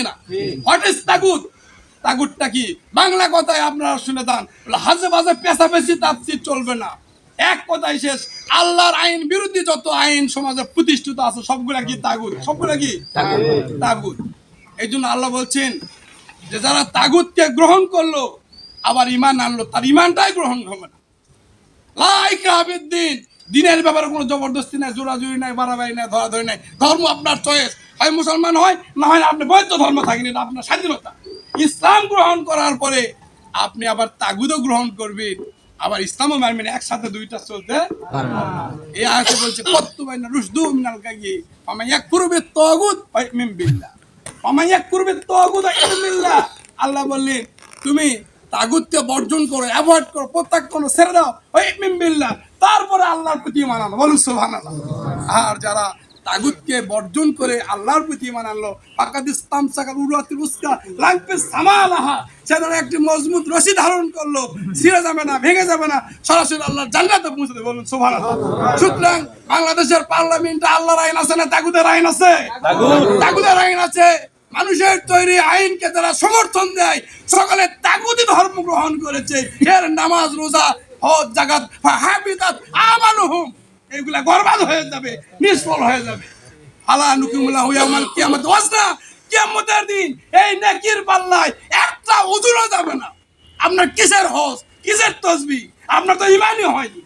কিনা? What is তাগুত? তাগুতটা কি? বাংলা কথায় আপনারা শুনে যান, হাজে বাজে পেশাপেশি তাফসীর চলবে না। এক কথাই শেষ, আল্লাহর আইন বিরোধী যত আইন সমাজে প্রতিষ্ঠিত আছে সবগুলা কি তাগুত? সবগুলা কি তাগুত? এই জন্য আল্লাহ বলছেন যে যারা তাগুতকে গ্রহণ করলো আবার ঈমান আনলো, তার ঈমানটাই গ্রহণ হবে না। লা ইকরাহা ফিদ্দীন, দিনের ব্যাপারে কোনো জবরদস্তি নাই, জোরাজুরি নাই, বাড়াবাড়ি নাই, ধরাধরি নাই। ধর্ম আপনার চয়েস, হয় মুসলমান হয়, না হয় আপনি বৈধ ধর্ম থাকেন, এটা আপনার স্বাধীনতা। ইসলাম গ্রহণ করার পরে আপনি আবার তাগুতও গ্রহণ করবেন, আবার ইসলামও মানবেন, একসাথে দুইটা চলতে এই আয়াতে বলছে কত্তুবাইনা রুশদু মিনাল গায়ি ফামান ইয়াকফুরু বিত-তাগুত ওয়া ইউমিন বিল্লাহ ফামান ইয়াকফুরু বিত-তাগুত ওয়া ইউমিন বিল্লাহ। আল্লাহ বললেন তুমি তাগুতকে বর্জন করো, অ্যাভয়েড করো, প্রত্যাগ করো, ছেড়ে দাও, ওয়া ইউমিন বিল্লাহ, তারপরে আল্লাহর প্রতি ঈমান আনো। বলুন সুবহানাল্লাহ। আর যারা তাগুতকে বর্জন করে আল্লাহর প্রতি ঈমান আনলো, ফাকাদ ইসতামসাকা উরওয়াতুল উসকা লান ফিস-সামালাহা, সেখানে একটি মজবুত রশি ধারণ করলো, ছিঁড়ে যাবে না, ভেঙে যাবে না, সরাসরি আল্লাহর জান্নাতে পৌঁছে দেবে। বলুন সুবহানাল্লাহ। সুতরাং বাংলাদেশের পার্লামেন্টে আল্লাহর আইন আছে না তাগুতের আইন আছে? তাগুতের আইন আছে। মানুষের তৈরি আইনকে যারা সমর্থন দেয়, সকলে তাগুতি ধর্ম গ্রহণ করেছে, এর নামাজ রোজা হজ যাকাত ফাহাবিতাত আমানুহুম, এগুলা বরবাদ হয়ে যাবে, নিষ্ফল হয়ে যাবে। আলা নুকিমুল্লাহু ইয়াউমাল কিয়ামাত ওয়াজনা, কিয়ামতের দিন এই নেকির পাল্লায় একটা ওজনও যাবে না। আপনার কিসের হজ, কিসের তাসবিহ, আপনার তো ঈমানই হয়নি।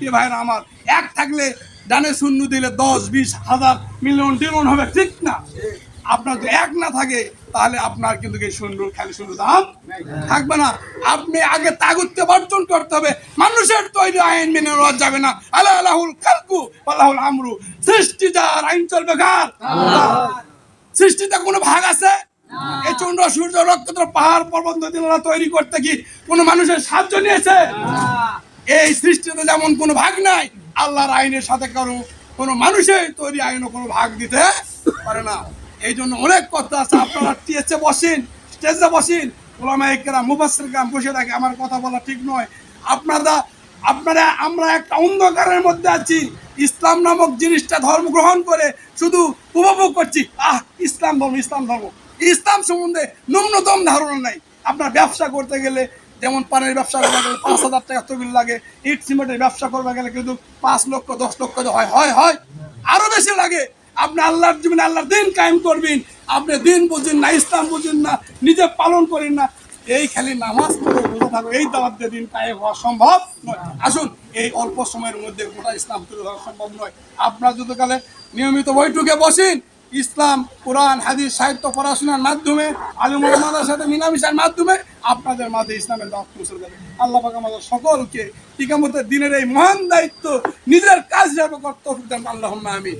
এ ভাইরা আমার, এক থাকলে ডানে শূন্য দিলে 10-20,000 মিলিয়ন ডিমন হবে, ঠিক না? আপনার যদি এক না থাকে তাহলে আপনার কিন্তু এই সুন্দর খালি সুন্দর দাম থাকবে না। আপনি আগে তাগুতকে বর্জন করতে হবে, মানুষের তৈরি আইন মেনে নেওয়া যাবে না। আল্লাহুল খালকু ওয়াল্লাহুল আমরু, সৃষ্টি যার, আইন চলবে কার? সৃষ্টিতে কোনো ভাগ আছে? এই চন্দ্র সূর্য নক্ষত্র পাহাড় পর্বত নদী নালা তৈরি করতে কি কোনো মানুষের সাহায্য নিয়েছে? এই সৃষ্টিতে যেমন কোনো ভাগ নাই, আল্লাহর আইনের সাথে কোনো মানুষের তৈরি আইনও কোনো ভাগ দিতে পারে না। এই জন্য অনেক কথা আছে, আপনারা টিএসে বসেন, স্টেজে বসেন, ওলামায়ে কেরাম মুফাসসির কেরাম বসে থাকে, আমার কথা বলা ঠিক নয়। আপনারা আমরা একটা অন্ধকারের মধ্যে আছি, ইসলাম নামক জিনিসটা ধর্ম গ্রহণ করে শুধু উপভোগ করছি, ইসলাম ধর্ম, ইসলাম ধর্ম। ইসলাম সম্বন্ধে ন্যূনতম ধারণা নাই। আপনার ব্যবসা করতে গেলে যেমন পানের ব্যবসা করতে গেলে 5,000 টাকা তহবিল লাগে, ইট সিমেন্টের ব্যবসা করতে গেলে কিন্তু 5 লক্ষ 10 লক্ষ হয়, আরো বেশি লাগে। আপনি আল্লাহর জীবনে আল্লাহর দিন কায়েম করবেন, আপনি দিন বুঝেন না, ইসলাম বুঝেন না, নিজে পালন করেন না, এই খালি নামাজ পড়ে বসে থাকো, এই দাওয়াত দিয়ে দিন কায়েম হওয়া সম্ভব নয়। আসুন, এই অল্প সময়ের মধ্যে গোটা ইসলাম তুলে ধরা সম্ভব নয়। আপনারা যদি কালে নিয়মিত বৈঠকে বসেন, ইসলাম কোরআন হাদিস সাহিত্য পড়াশোনার মাধ্যমে, আলিম ওলামাদের সাথে মিলামিশার মাধ্যমে আপনাদের মাঝে ইসলামের দাওয়াত পৌঁছে যাবে। আল্লাহ পাক আমাদের সকলকে কিয়ামতের দিনের এই মহান দায়িত্ব নিজের কাজ হিসাবে করতে তৌফিক দান। আল্লাহুম্মা আমিন।